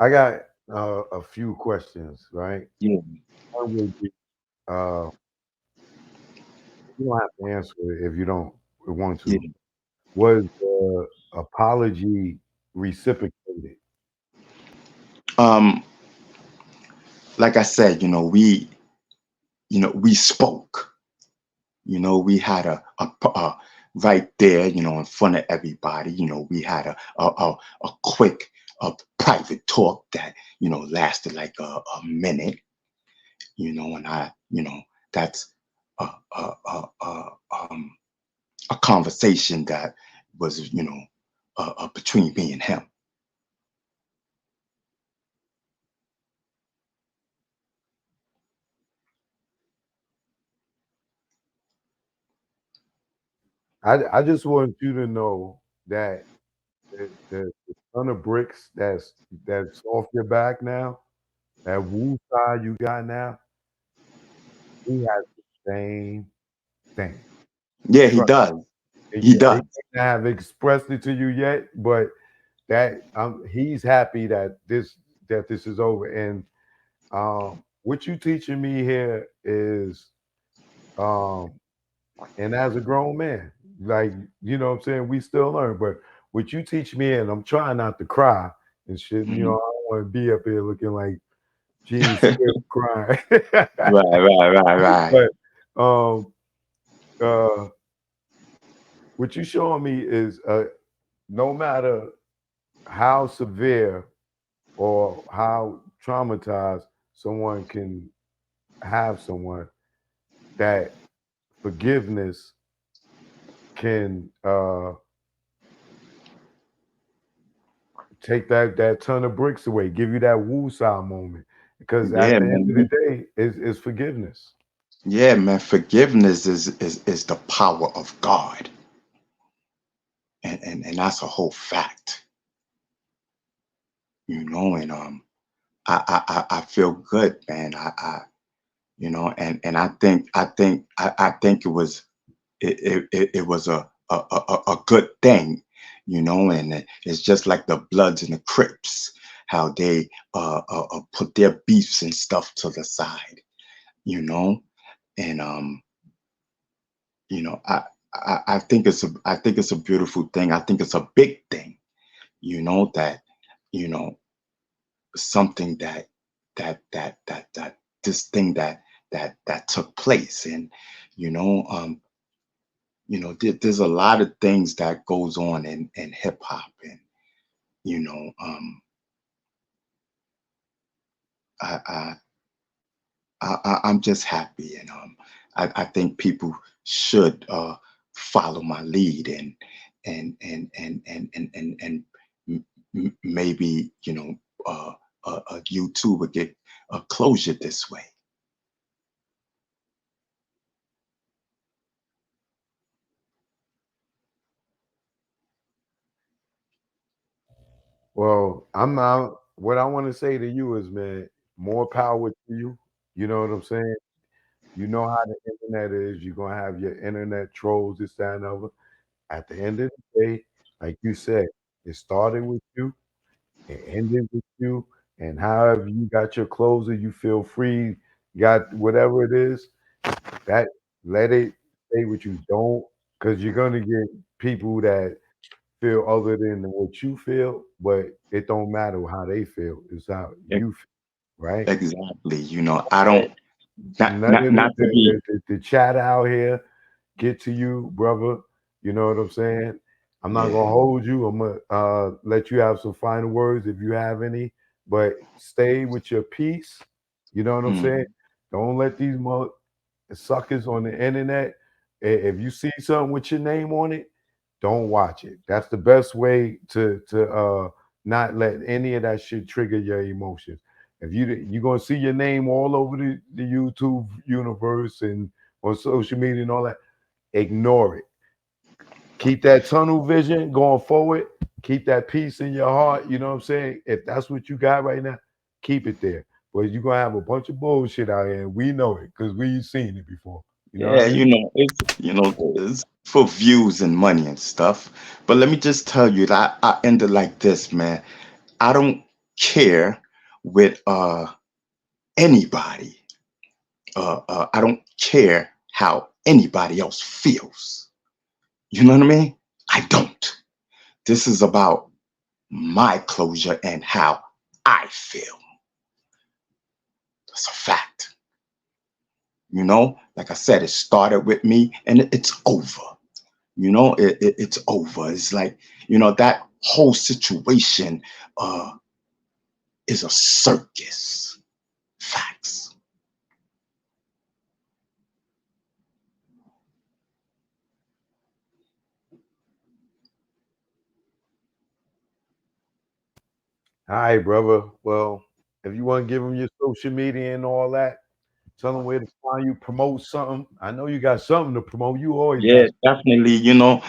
I got a few questions, right? Yeah. One would be, uh, you don't have to answer it if you don't want Yeah. to. Was the apology reciprocated? Um, like I said, we spoke. We had a right there, in front of everybody. We had a quick private talk that lasted like a minute. And that's a a a, a, um, a conversation that was between me and him. I just want you to know that the ton of bricks that's off your back now, that woo side you got now, he has the same thing. Yeah, he Trust. does. He Yeah, he does. may not have expressed it to you yet, but that he's happy that this is over. And what you teaching me here is, um, and as a grown man, like what I'm saying, we still learn. But what you teach me, and I'm trying not to cry and shit. I Mhm. don't want to be up here looking like Gene Smith crying. Right, right, right, right. But um, uh, what you showing me is, no matter how severe or how traumatized someone can have someone, that forgiveness can take that ton of bricks away, give you that woosah moment. Because at Yeah, the end of the man. day, is forgiveness. Yeah, man. Forgiveness is the power of God, and that's a whole fact. And I feel good, man. And I think it was a good thing, and it's just like the Bloods and the Crips, how they put their beefs and stuff to the side, you know, and you know, I, I think it's a beautiful thing. I think it's a big thing, that you know something that this thing that took place. And you know um there's a lot of things that goes on in hip hop. And you know I, I I'm just happy. And I think people should follow my lead, and maybe YouTube would get a closure this way. Well, I'm not. What I want to say to you is, man, more power to you. You know what I'm saying? You know how the internet is. You're gonna have your internet trolls, this, that, and other. At the end of the day, like you said, it started with you, it ended with you, and however you got your closer, you feel free, got whatever it is, that let it stay with you. Don't, because you're gonna get people that feel other than what you feel, but it don't matter how they feel. It's how E- you feel, right? Exactly. I don't, not None not of not to be. the chat out here get to you, brother. You know what I'm saying? I'm not gonna Yeah. hold you. I'm gonna let you have some final words if you have any, but stay with your peace. You know what I'm saying? Mm. Don't let these suckers on the internet. If you see something with your name on it, don't watch it. That's the best way to not let any of that shit trigger your emotions. If you're gonna see your name all over the YouTube universe and on social media and all that, ignore it. Keep that tunnel vision going forward. Keep that peace in your heart. You know what I'm saying? If that's what you got right now, keep it there. But you're gonna have a bunch of bullshit out here, and we know it because we've seen it before. You know what I Yeah, mean? it's for views and money and stuff. But let me just tell you that I ended like this, man. I don't care with anybody. I don't care how anybody else feels. You know what I mean? I don't. This is about my closure and how I feel. That's a fact. Like I said, it started with me and it's over. It's over. It's like, that whole situation uh, is a circus. Facts. All right, brother. Well, if you want to give them your social media and all that, tell them where to find you, promote something. I know you got something to promote. You always Yeah, got. definitely. Y'all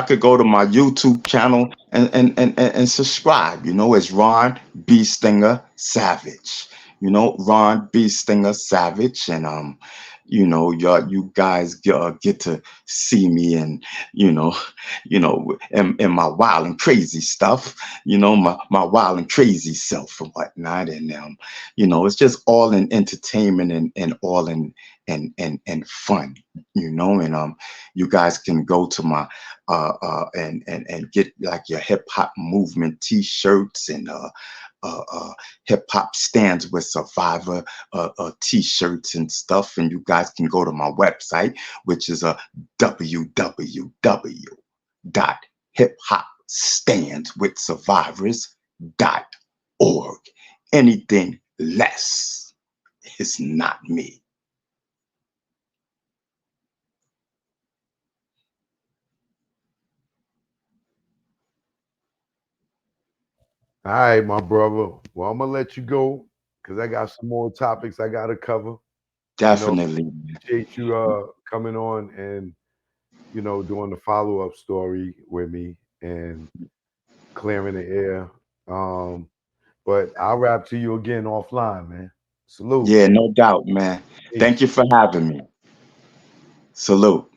could go to my YouTube channel and subscribe. It's Ron B. Stinger Savage. Ron B. Stinger Savage, and you guys get to see me and and my wild and crazy stuff. My wild and crazy self and whatnot, and it's just all in entertainment and all in and fun. And you guys can go to my and get like your hip hop movement t-shirts and hip hop stands with Survivor t-shirts and stuff. And you guys can go to my website, which is www.hiphopstandswithsurvivors.org. Anything less is not me. All right, my brother. Well, I'm gonna let you go because I got some more topics I gotta cover. You know, Definitely. appreciate you coming on and doing the follow-up story with me and clearing the air. Um, but I'll rap to you again offline, man. Salute. Yeah, no doubt, man. Thank Peace. you for having me. Salute.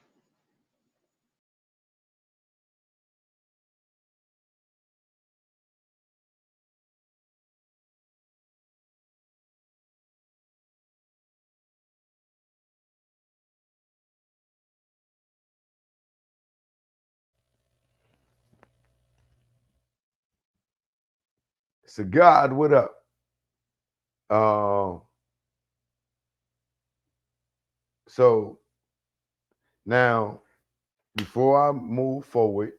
So God, what up? Uh, so now before I move forward,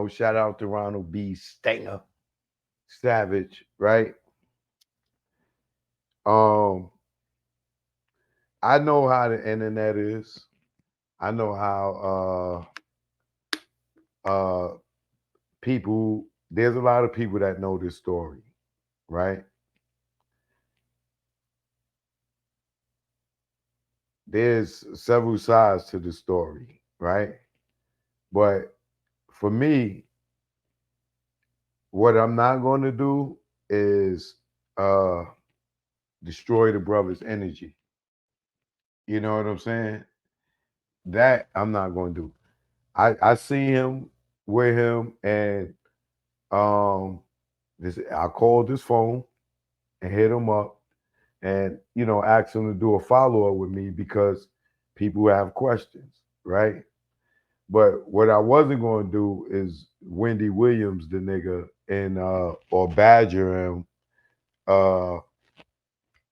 shout out to Ronald B. Stanger Savage, right? Um, I know how the internet is. I know how people there's a lot of people that know this story, right? There's several sides to the story, right? But for me, what I'm not going to do is uh destroy the brother's energy. You know what I'm saying? That I'm not going to do. I see him with him, and um I called his phone and hit him up and ask him to do a follow-up with me because people have questions, right? But what I wasn't going to do is Wendy Williams the nigga and or badger him uh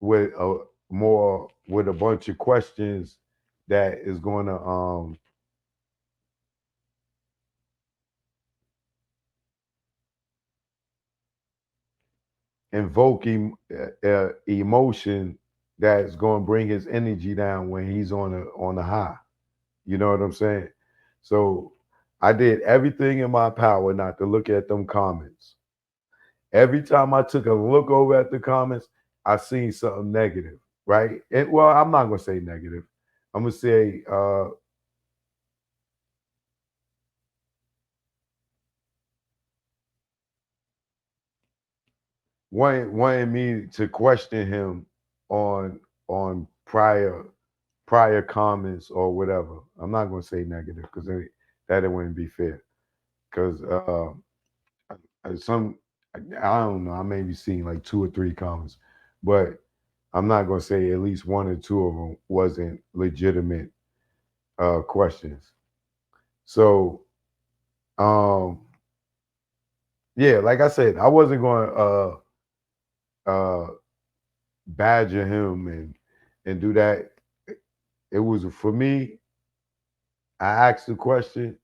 with a bunch of questions that is going to invoke emotion that's going to bring his energy down when he's on a high. You know what I'm saying? So I did everything in my power not to look at them comments. Every time I took a look over at the comments, I seen something negative, right? And well, I'm not gonna say negative. I'm gonna say wanted me to question him on prior comments or whatever. I'm not gonna say negative because that it wouldn't be fair. Because some I don't know. I maybe seen like 2 or 3 comments, but I'm not gonna say at least 1 or 2 of them wasn't legitimate questions. So um yeah, like I said, I wasn't going to uh badger him and do that. It was for me. I asked the question.